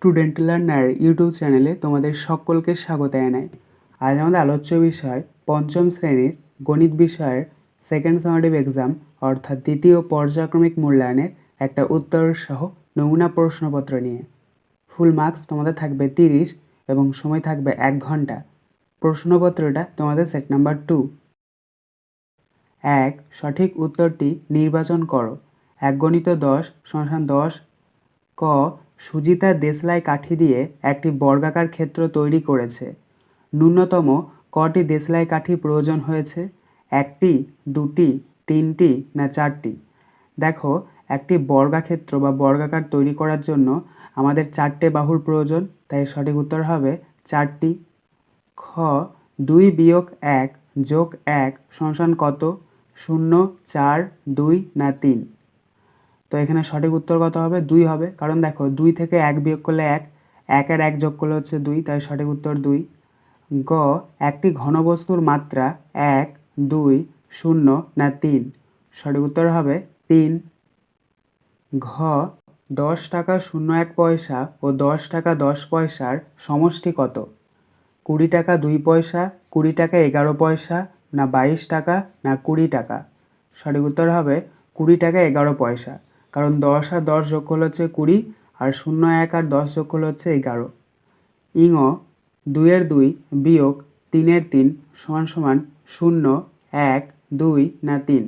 Student learner YouTube চ্যানেলে তোমাদের সকলকে স্বাগত জানাই। আজ আমাদের আলোচ্য বিষয় পঞ্চম শ্রেণীর গণিত বিষয়ের সেকেন্ড সামেটিভ এক্সাম অর্থাৎ দ্বিতীয় পর্যায়ক্রমিক মূল্যায়নের একটা উত্তর সহ নমুনা প্রশ্নপত্র নিয়ে। ফুল মার্কস তোমাদের থাকবে 30 এবং সময় থাকবে 1 ঘন্টা। প্রশ্নপত্রটা তোমাদের সেট নাম্বার 2। 1. সঠিক উত্তরটি নির্বাচন করো। 1 × 10 = 10। ক. সুজিতা দেশলাই কাঠি দিয়ে একটি বর্গাকার ক্ষেত্র তৈরি করেছে। ন্যূনতম কটি দেশলাই কাঠি প্রয়োজন হয়েছে? 1টি, 2টি, 3টি না 4টি? দেখো, একটি বর্গাক্ষেত্র বা বর্গাকার তৈরি করার জন্য আমাদের 4টে বাহুর প্রয়োজন, তাই সঠিক উত্তর হবে 4টি। খ. 2 - 1 + 1 = কত? 0, 4, 2 না 3? তো এখানে সঠিক উত্তর কত হবে? 2 হবে, কারণ দেখো 2 থেকে 1 বিয়োগ করলে 1, 1 আর 1 যোগ করলে হচ্ছে 2, তাই সঠিক উত্তর 2। গ. একটি ঘনবস্তুর মাত্রা 1, 2, 0 না 3? সঠিক উত্তর হবে 3। ঘ. 10 টাকা 01 পয়সা ও 10 টাকা 10 পয়সার সমষ্টি কত? 20 টাকা 2 পয়সা, 20 টাকা 11 পয়সা না 22 টাকা না 20 টাকা? সঠিক উত্তর হবে 20 টাকা 11 পয়সা, কারণ 10 আর 10 যোগ করলে হচ্ছে 20, আর 0, 1 আর 10 যোগ করলে হচ্ছে 11। ইঙ 2 এর 2 বিয়োগ 3 এর 3 = 0, 1, 2 না 3?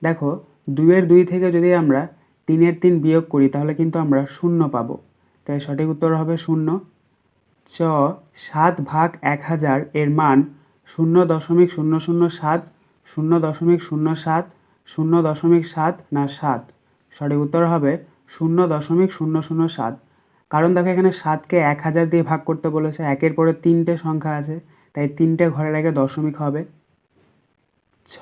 দেখো, 2 এর 2 থেকে যদি আমরা 3 এর 3 বিয়োগ করি তাহলে কিন্তু আমরা 0 পাবো, তাই সঠিক উত্তর হবে 0। চ. 7 ভাগ 1000 এর মান 0.007, 0.07, 0.7 না 7? সঠিক উত্তর হবে 0.007, কারণ দেখো এখানে 7কে 1000 দিয়ে ভাগ করতে বলেছে, 1-এর পরে 3টে সংখ্যা আছে, তাই 3টে ঘরের আগে দশমিক হবে। ছ.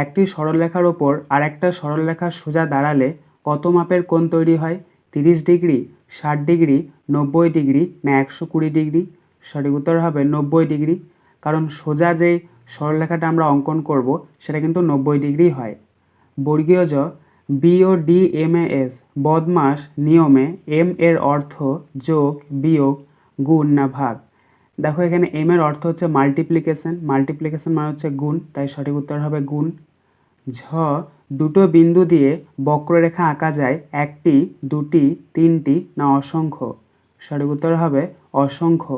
একটি সরলরেখার ওপর আরেকটা সরলরেখা সোজা দাঁড়ালে কত মাপের কোণ তৈরি হয়? 30 ডিগ্রি, 60 ডিগ্রি, 90 ডিগ্রি না 120 ডিগ্রি? সঠিক উত্তর হবে 90 ডিগ্রি, কারণ সোজা যেই সরলরেখাটা আমরা অঙ্কন করব সেটা কিন্তু 90 ডিগ্রি হয়। বর্গীয় জ. BODMAS বদমাস নিয়মে এম এর অর্থ যোগ, বিয়োগ, গুণ না ভাগ? দেখো, এখানে এম এর অর্থ হচ্ছে মাল্টিপ্লিকেশন, মাল্টিপ্লিকেশন মানে হচ্ছে গুণ, তাই সঠিক উত্তর হবে গুণ। ঝ. দুটো বিন্দু দিয়ে বক্ররেখা আঁকা যায়, 1টি, 2টি, 3টি না অসংখ্য? সঠিক উত্তর হবে অসংখ্য।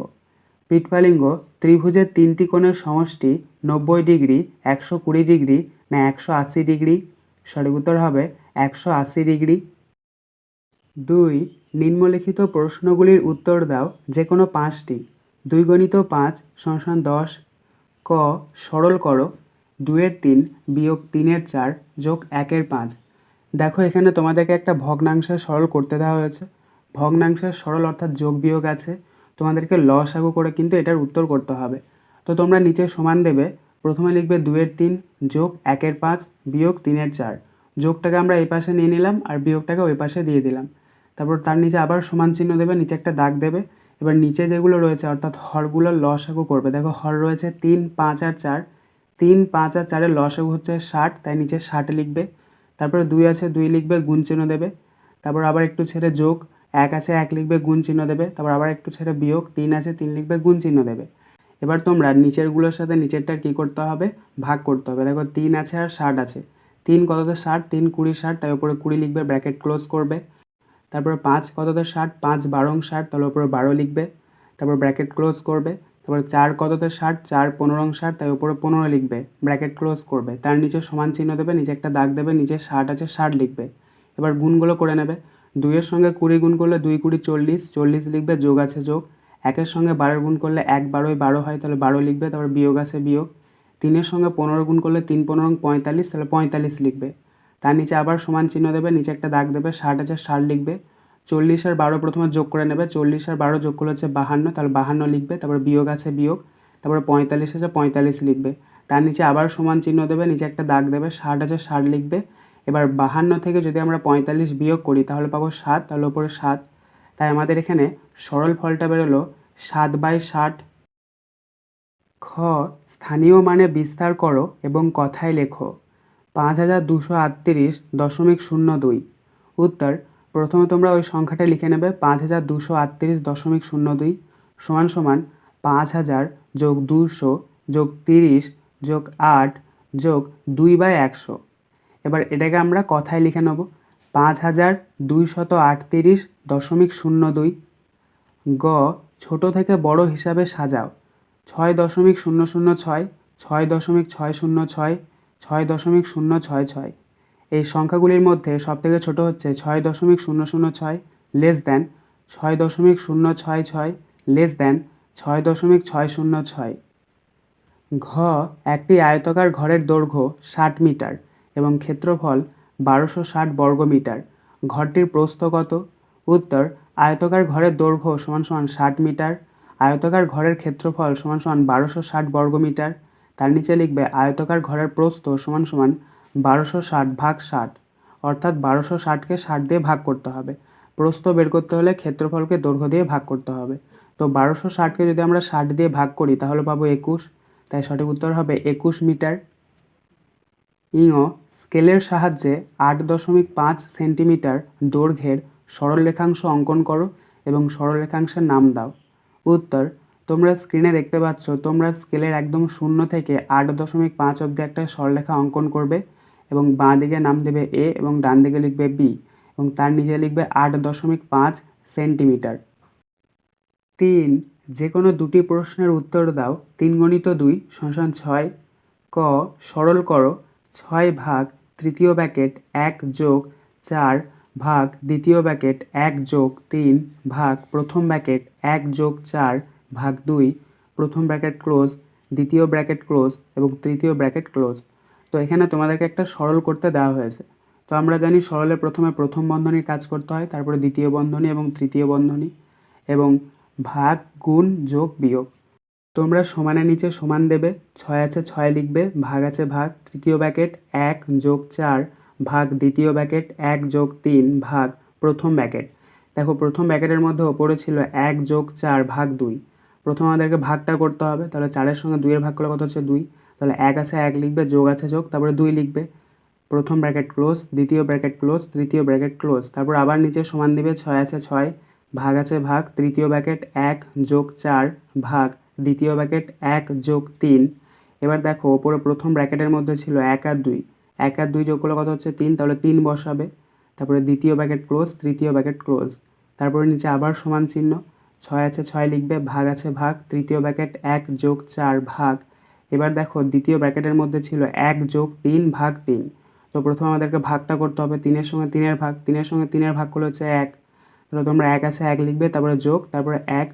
পিটপালিঙ্গ ত্রিভুজের 3টি কোণের সমষ্টি 90 ডিগ্রি, 120 ডিগ্রি না 180 ডিগ্রি? সঠিক উত্তর হবে 180 ডিগ্রি। 2. নিম্নলিখিত প্রশ্নগুলির উত্তর দাও যে কোনো 5টি। 2 × 5 = 10। ক. সরল করো 2 এর 3 বিয়োগ 3 এর 4 যোগ 1 এর 5। দেখো, এখানে তোমাদেরকে একটা ভগ্নাংশের সরল করতে দেওয়া হয়েছে। ভগ্নাংশের সরল অর্থাৎ যোগ বিয়োগ আছে, তোমাদেরকে লসাগু করে কিন্তু এটার উত্তর করতে হবে। তো তোমরা নিচে সমান দেবে, প্রথমে লিখবে 2 এর 3 যোগ 1 এর 5 বিয়োগ 3 এর 4। যোগটাকে আমরা এই পাশে নিয়ে নিলাম আর বিয়োগটাকে ওই পাশে দিয়ে দিলাম। তারপর তার নিচে আবার সমান চিহ্ন দেবে, নিচে একটা দাগ দেবে। এবার নিচে যেগুলো রয়েছে অর্থাৎ হরগুলোর লসাগু করবে। দেখো, হর রয়েছে 3, 5 আর 4। 3, 5 আর 4-এর লসাগু হচ্ছে 60, তাই নিচে 60 লিখবে। তারপরে 2 আছে 2 লিখবে, গুণ চিহ্ন দেবে। তারপর আবার একটু ছেড়ে যোগ, 1 আছে 1 লিখবে, গুণ চিহ্ন দেবে। তারপর আবার একটু ছেড়ে বিয়োগ, 3 আছে 3 লিখবে, গুণ চিহ্ন দেবে। এবার তোমরা নিচেরগুলোর সাথে নিচেরটা কী করতে হবে? ভাগ করতে হবে। দেখো, 3 আছে আর 60 আছে। 3 কততে 60, 3 20 60, তাই উপরে 20 লিখবে, ব্র্যাকেট ক্লোজ করবে। তারপরে 5 কততে 60, 5 12 60, তাহলে উপরে 12 লিখবে, তারপর ব্র্যাকেট ক্লোজ করবে। তারপর 4 কততে 60, 4 15 60, তাই উপরে 15 লিখবে, ব্র্যাকেট ক্লোজ করবে। তার নিচে সমান চিহ্ন দেবে, নিচে একটা দাগ দেবে, নিচে 60 আছে 60 লিখবে। এবার গুণগুলো করে নেবে। 2 এর সঙ্গে 20 গুণ করলে 2 20 40, 40 লিখবে, যোগ আছে যোগ। 1 এর সঙ্গে 12 গুণ করলে 1 12 12 হয়, তাহলে 12 লিখবে, তারপর বিয়োগ আছে বিয়োগ। 3 এর সঙ্গে 15 গুণ করলে 3 15 45, তাহলে 45 লিখবে। তার নিচে আবার সমান চিহ্ন দেবে, নিচে একটা দাগ দেবে, 60 আছে 60 লিখবে। 40 আর 12 প্রথমে যোগ করে নেবে, 40 আর 12 যোগ করলে হচ্ছে 52, তাহলে 52 লিখবে, তারপর বিয়োগ আছে বিয়োগ। তারপরে 45 আছে 45 লিখবে। তার নিচে আবার সমান চিহ্ন দেবে, নিচে একটা দাগ দেবে, 60 আছে 60 লিখবে। এবার 52 থেকে যদি আমরা 45 বিয়োগ করি তাহলে পাবো 7, তাহলে উপরে 7। তাই আমাদের এখানে সরল ফলটা বেরোলো 7/60। খ. স্থানীয় মানে বিস্তার করো এবং কথায় লেখো। 5238.02। উত্তর: প্রথমে তোমরা ওই সংখ্যাটা লিখে নেবে 5238.02 সমান সমান 5000 যোগ 200 যোগ 30 যোগ 8 যোগ 2/100। এবার এটাকে আমরা কথায় লিখে নেব 5238.02। গ, ছোট থেকে বড় হিসাবে সাজাও। 6.006, 6.606, 6.066। এই সংখ্যাগুলির মধ্যে সবথেকে ছোট হচ্ছে 6.006 লেস দ্যান 6.066 লেস দ্যান 6.606। ঘ, একটি আয়তাকার ঘরের দৈর্ঘ্য 60 মিটার এবং ক্ষেত্রফল 1260 বর্গমিটার। ঘরটির প্রস্থ কত? উত্তর, আয়তাকার ঘরের দৈর্ঘ্য সমান সমান 60 মিটার, আয়তাকার ঘরের ক্ষেত্রফল সমান সমান 1260 বর্গমিটার। তার নিচে লিখবে আয়তাকার ঘরের প্রস্থ সমান সমান 1260 ভাগ 60, অর্থাৎ 1260কে 60 দিয়ে ভাগ করতে হবে। প্রস্থ বের করতে হলে ক্ষেত্রফলকে দৈর্ঘ্য দিয়ে ভাগ করতে হবে। তো 1260কে যদি আমরা 60 দিয়ে ভাগ করি তাহলে পাবো 21, তাই সঠিক উত্তর হবে 21 মিটার। ইঙ, স্কেলের সাহায্যে 8.5 সেন্টিমিটার দৈর্ঘ্যের সরলরেখাংশ অঙ্কন করো এবং সরলরেখাংশের নাম দাও। উত্তর, তোমরা স্ক্রিনে দেখতে পাচ্ছ, তোমরা স্কেলের একদম 0 থেকে 8.5 অবধি একটা সরলরেখা অঙ্কন করবে এবং বাঁ দিকে নাম দেবে এ এবং ডান দিকে লিখবে বি এবং তার নিচে লিখবে 8.5 সেন্টিমিটার। 3, যে কোনো দুটি প্রশ্নের উত্তর দাও। 3 × 2 = 6। ক, সরল করো 6 ভাগ তৃতীয় ব্র্যাকেট 1 যোগ 4 ভাগ দ্বিতীয় ব্র্যাকেট 1 যোগ 3 ভাগ প্রথম ব্র্যাকেট 1 যোগ 4 ভাগ 2 প্রথম ব্র্যাকেট ক্লোজ, দ্বিতীয় ব্র্যাকেট ক্লোজ এবং তৃতীয় ব্র্যাকেট ক্লোজ। তো এখানে তোমাদেরকে একটা সরল করতে দেওয়া হয়েছে। তো আমরা জানি সরলে প্রথমে প্রথম বন্ধনীর কাজ করতে হয়, তারপরে দ্বিতীয় বন্ধনী এবং তৃতীয় বন্ধনী এবং ভাগ, গুণ, যোগ, বিয়োগ। তোমরা সমানের নিচে সমান দেবে, 6 আছে 6 লিখবে, ভাগ আছে ভাগ, তৃতীয় ব্র্যাকেট 1 যোগ 4 ভাগ দ্বিতীয় ব্র্যাকেট 1 যোগ 3 ভাগ প্রথম ব্র্যাকেট। দেখো প্রথম ব্র্যাকেটের মধ্যে ওপরে ছিল 1 যোগ 4 ভাগ 2। প্রথমে আমাদেরকে ভাগটা করতে হবে, তাহলে 4-এর সঙ্গে 2-এর ভাগ করলে কত হচ্ছে 2, তাহলে 1 আছে 1 লিখবে, যোগ আছে যোগ, তারপরে 2 লিখবে, প্রথম ব্র্যাকেট ক্লোজ, দ্বিতীয় ব্র্যাকেট ক্লোজ, তৃতীয় ব্র্যাকেট ক্লোজ, তারপর আবার নিচে সমান দিবে, 6 আছে 6 ভাগ আছে ভাগ, তৃতীয় ব্র্যাকেট 1 যোগ 4 ভাগ দ্বিতীয় ব্র্যাকেট 1 যোগ 3। এবার দেখো ওপরে প্রথম ব্র্যাকেটের মধ্যে ছিল 1 আর 2, 1 আর 2 যোগ করলে কত হচ্ছে 3, তাহলে 3 বসাবে, তারপরে দ্বিতীয় ব্র্যাকেট ক্লোজ, তৃতীয় ব্র্যাকেট ক্লোজ, তারপরে নিচে আবার সমান চিহ্ন, 6 আছে 6 লিখবে, ভাগ আছে ভাগ, তৃতীয় ব্র্যাকেট 1 যোগ 4 ভাগ। এবার দেখো দ্বিতীয় ব্র্যাকেটের মধ্যে ছিল 1 যোগ 3 ভাগ 3। তো প্রথমে আমাদেরকে ভাগটা করতে হবে, 3-এর সঙ্গে 3-এর ভাগ, 3-এর সঙ্গে 3-এর ভাগ করলে হচ্ছে 1, তাহলে তোমরা 1 আছে 1 লিখবে, তারপরে যোগ, তারপরে 1,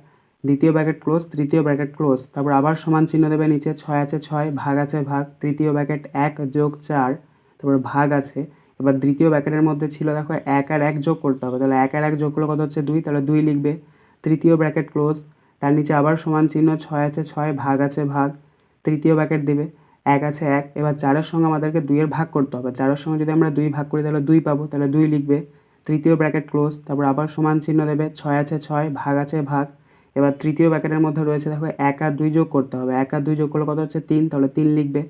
দ্বিতীয় ব্র্যাকেট ক্লোজ, তৃতীয় ব্র্যাকেট ক্লোজ, তারপর আবার সমান চিহ্ন দেবে নিচে, 6 আছে 6 ভাগ আছে ভাগ, তৃতীয় ব্র্যাকেট 1 যোগ 4, তারপর ভাগ আছে। এবার দ্বিতীয় ব্র্যাকেটের মধ্যে ছিল দেখো 1 আর 1 যোগ করতে হবে, তাহলে 1 আর 1 যোগ করলে কত হচ্ছে 2, তাহলে 2 লিখবে, তৃতীয় ব্র্যাকেট ক্লোজ, তার নিচে আবার সমান চিহ্ন, 6 আছে 6 ভাগ আছে ভাগ, তৃতীয় ব্র্যাকেট দেবে, 1 আছে 1, এবার 4-এর সঙ্গে আমাদেরকে 2-এর ভাগ করতে হবে, 4-এর সঙ্গে যদি আমরা 2 ভাগ করি তাহলে 2 পাবো, তাহলে 2 লিখবে, তৃতীয় ব্র্যাকেট ক্লোজ, তারপর আবার সমান চিহ্ন দেবে, 6 আছে 6 ভাগ আছে ভাগ। এবার তৃতীয় ব্র্যাকেটের মধ্যে রয়েছে দেখো 1 আর 2 যোগ করতে হবে, 1 আর 2 যোগ করলে কত হচ্ছে 3, তাহলে 3 লিখবে,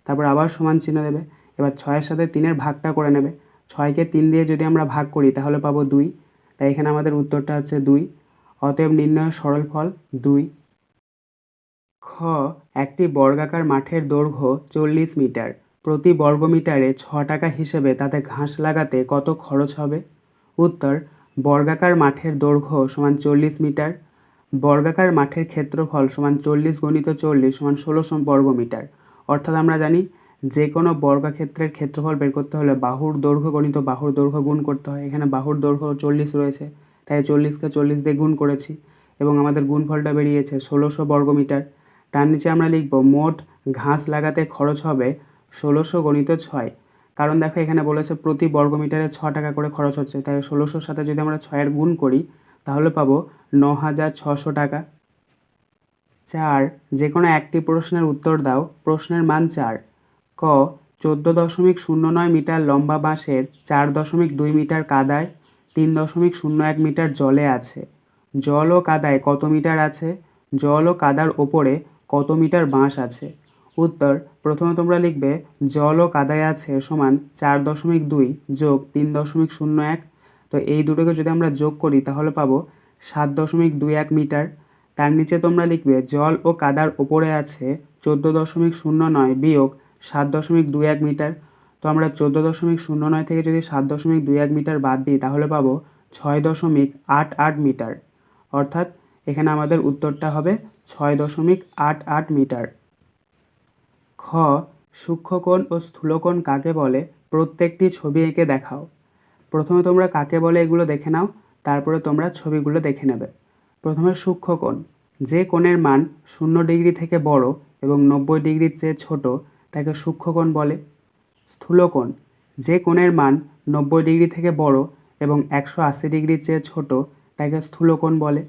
তারপর আবার সমান চিহ্ন দেবে, এবার 6-এর সাথে 3-এর ভাগটা করে নেবে, 6কে 3 দিয়ে যদি আমরা ভাগ করি তাহলে পাবো 2, তাই এখানে আমাদের উত্তরটা হচ্ছে 2। অতএব নির্ণয় সরল ফল 2। খ, একটি বর্গাকার মাঠের দৈর্ঘ্য 40 মিটার, প্রতি বর্গমিটারে 6 টাকা হিসেবে তাতে ঘাস লাগাতে কত খরচ হবে? উত্তর, বর্গাকার মাঠের দৈর্ঘ্য সমান 40 মিটার, বর্গাকার মাঠের ক্ষেত্রফল সমান 40 × 40 সমান 1600 বর্গমিটার। অর্থাৎ আমরা জানি যে কোনো বর্গক্ষেত্রের ক্ষেত্রফল বের করতে হলে বাহুর দৈর্ঘ্য গণিত বাহুর দৈর্ঘ্য গুণ করতে হয়। এখানে বাহুর দৈর্ঘ্য 40 রয়েছে, তাই 40কে 40 দিয়ে গুণ করেছি এবং আমাদের গুণফলটা বেরিয়েছে 1600 বর্গমিটার। তার নিচে আমরা লিখব মোট ঘাস লাগাতে খরচ হবে 1600 × 6, কারণ দেখো এখানে বলেছে প্রতি বর্গমিটারে 6 টাকা করে খরচ হচ্ছে, তাই 1600-র সাথে যদি আমরা 6-এর গুণ করি তাহলে পাবো 9600 টাকা। 4, যে কোনো একটি প্রশ্নের উত্তর দাও। প্রশ্নের মান 4। ক, 14.09 মিটার লম্বা বাঁশের 4.2 মিটার কাদায় 3.01 মিটার জলে আছে। জল ও কাদায় কত মিটার আছে? জল ও কাদার ওপরে কত মিটার বাঁশ আছে? উত্তর, প্রথমে তোমরা লিখবে জল ও কাদায় আছে সমান 4.2 যোগ 3.01 তো এই দুটোকে যদি আমরা যোগ করি তাহলে পাবো 7.21 মিটার। তার নিচে তোমরা লিখবে জল ও কাদার ওপরে আছে 14.09 বিয়োগ 7.21 মিটার। তো আমরা 14.09 থেকে যদি 7.21 মিটার বাদ দিই তাহলে পাবো 6.88 মিটার। অর্থাৎ এখানে আমাদের উত্তরটা হবে 6.88 মিটার। খ, সূক্ষ্মকোণ ও স্থূলকোণ কাকে বলে প্রত্যেকটি ছবি এঁকে দেখাও। প্রথমে তোমরা কাকে বলে এগুলো দেখে নাও, তারপরে তোমরা ছবিগুলো দেখে নেবে। প্রথমে সূক্ষ্মকোণ, যে কোণের মান 0 ডিগ্রি থেকে বড় এবং 90 ডিগ্রির চেয়ে ছোট তাকে সূক্ষ্মকোণ বলে। স্থূলকোণ, যে কোণের মান 90 ডিগ্রি থেকে বড় এবং 180 ডিগ্রির চেয়ে ছোট তাকে স্থূলকোণ বলে।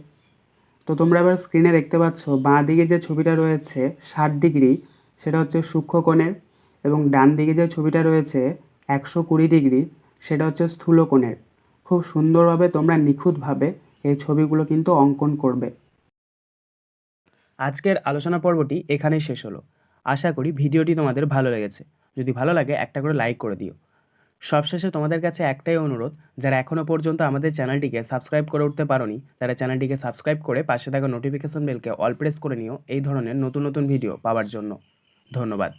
তো তোমরা এবার স্ক্রিনে দেখতে পাচ্ছ বাঁ দিকে যে ছবিটা রয়েছে 60 ডিগ্রি সেটা হচ্ছে সূক্ষ্মকোণের, এবং ডান দিকে যে ছবিটা রয়েছে 120 ডিগ্রি সেটা হচ্ছে স্থূলকোণের। খুব সুন্দরভাবে তোমরা নিখুঁতভাবে এই ছবিগুলো কিন্তু অঙ্কন করবে। আজকের আলোচনা পর্বটি এখানেই শেষ হলো। আশা করি ভিডিওটি তোমাদের ভালো লেগেছে। যদি ভালো লাগে একটা করে লাইক করে দিও। সবশেষে তোমাদের কাছে একটাই অনুরোধ, যারা এখনও পর্যন্ত আমাদের চ্যানেলটিকে সাবস্ক্রাইব করে উঠতে পারোনি তারা চ্যানেলটিকে সাবস্ক্রাইব করে পাশে থাকা নোটিফিকেশন বেলকে অল প্রেস করে নিও এই ধরনের নতুন নতুন ভিডিও পাওয়ার জন্য। ধন্যবাদ।